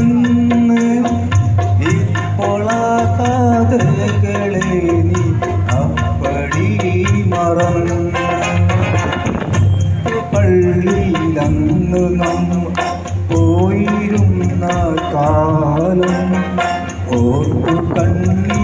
നിന്ന് ഇപ്പോൾ ആ കഥകളെ നീ അപ്പടി മറന്നു പള്ളിയിലന്ന് നമ്മൾ പോയിരുന്ന കാലം ഓർത്തു കണ്ണീർ